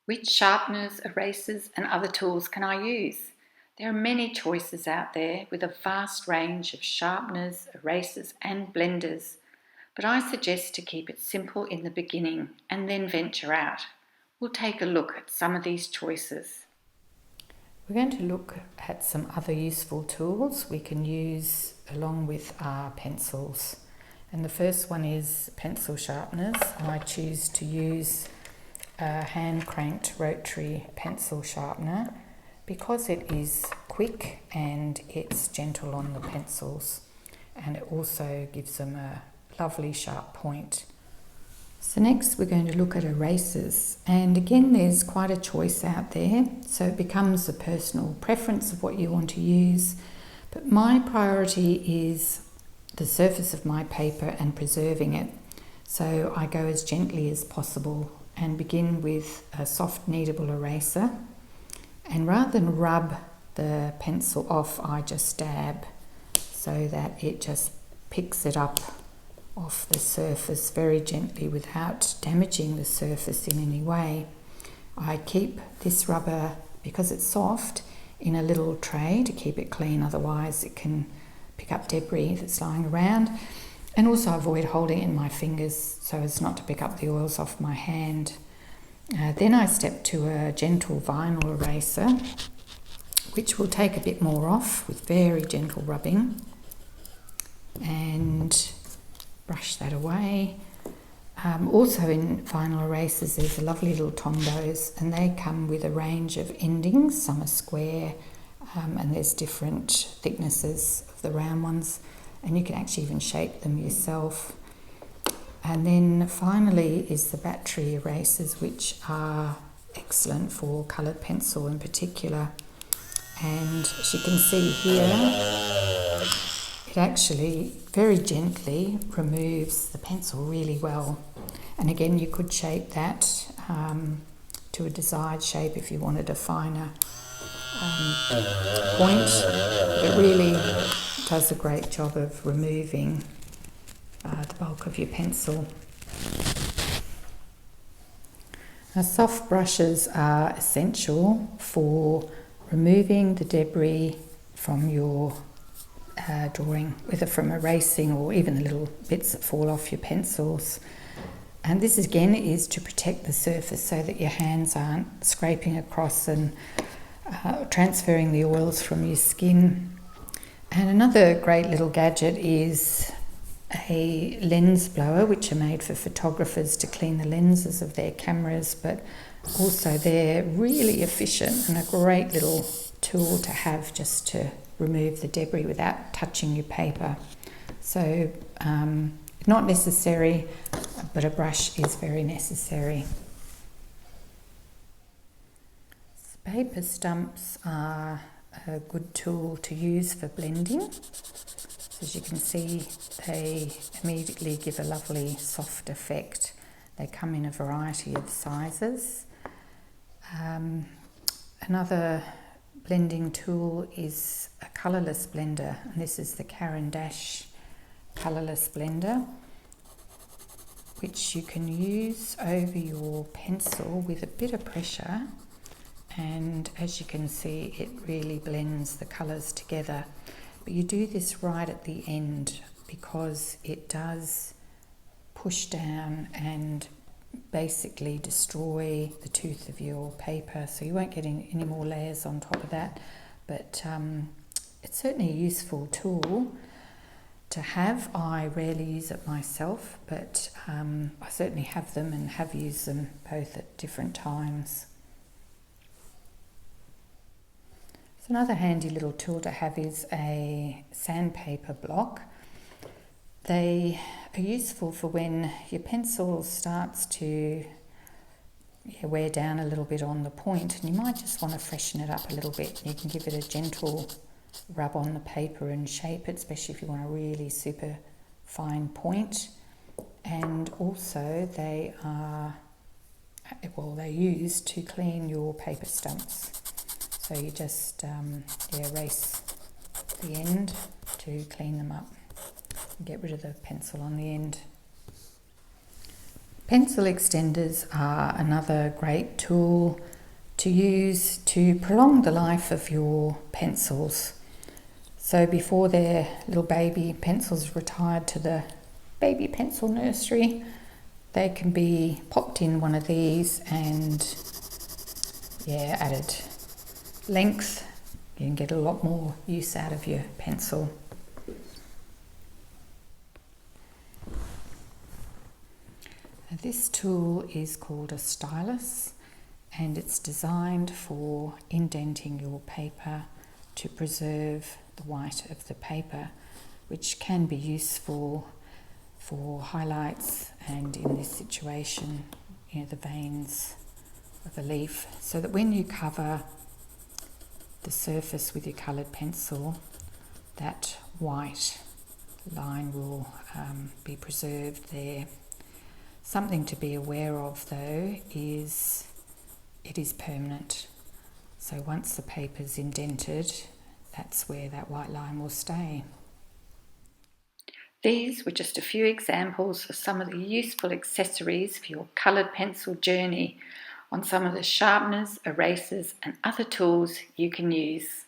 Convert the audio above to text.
Which sharpeners, erasers and other tools can I use? There are many choices out there with a vast range of sharpeners, erasers and blenders, but I suggest to keep it simple in the beginning and then venture out. We'll take a look at some of these choices. We're going to look at some other useful tools we can use along with our pencils. And the first one is pencil sharpeners. I choose to use a hand cranked rotary pencil sharpener because it is quick and it's gentle on the pencils, and it also gives them a lovely sharp point. So next we're going to look at erasers, and again there's quite a choice out there, so it becomes a personal preference of what you want to use, but my priority is the surface of my paper and preserving it, so I go as gently as possible and begin with a soft kneadable eraser, and rather than rub the pencil off, I just dab so that it just picks it up off the surface very gently without damaging the surface in any way. I keep this rubber, because it's soft, in a little tray to keep it clean, otherwise it can pick up debris that's lying around, and also avoid holding it in my fingers so as not to pick up the oils off my hand. Then I step to a gentle vinyl eraser, which will take a bit more off with very gentle rubbing, and brush that away. Also in vinyl erasers there's a lovely little Tombows, and they come with a range of endings. Some are square, and there's different thicknesses of the round ones, and you can actually even shape them yourself. And then finally is the battery erasers, which are excellent for coloured pencil in particular. And as you can see here, it actually very gently removes the pencil really well. And again, you could shape that to a desired shape if you wanted a finer point. It really does a great job of removing the bulk of your pencil. Now, soft brushes are essential for removing the debris from your drawing, whether from erasing or even the little bits that fall off your pencils. And this again is to protect the surface so that your hands aren't scraping across and transferring the oils from your skin. And another great little gadget is a lens blower, which are made for photographers to clean the lenses of their cameras, but also they're really efficient and a great little tool to have just to remove the debris without touching your paper. So not necessary, but a brush is very necessary. Paper stumps are a good tool to use for blending. As you can see, they immediately give a lovely soft effect. They come in a variety of sizes. Another blending tool is a colourless blender, and this is the Caran d'Ache colourless blender, which you can use over your pencil with a bit of pressure, and as you can see, it really blends the colours together. But you do this right at the end because it does push down and basically destroy the tooth of your paper, so you won't get any more layers on top of that. But it's certainly a useful tool to have. I rarely use it myself, but I certainly have them and have used them both at different times. So another handy little tool to have is a sandpaper block. They are useful for when your pencil starts to wear down a little bit on the point, and you might just want to freshen it up a little bit. You can give it a gentle rub on the paper and shape it, especially if you want a really super fine point. And also they're used to clean your paper stumps. So you just erase the end to clean them up and get rid of the pencil on the end. Pencil extenders are another great tool to use to prolong the life of your pencils. So before their little baby pencils retired to the baby pencil nursery, they can be popped in one of these and added length. You can get a lot more use out of your pencil. This tool is called a Stylus, and it's designed for indenting your paper to preserve the white of the paper, which can be useful for highlights and, in this situation, the veins of a leaf, so that when you cover the surface with your coloured pencil, that white line will be preserved there. Something to be aware of though is it is permanent. So once the paper's indented, that's where that white line will stay. These were just a few examples of some of the useful accessories for your coloured pencil journey on some of the sharpeners, erasers and other tools you can use.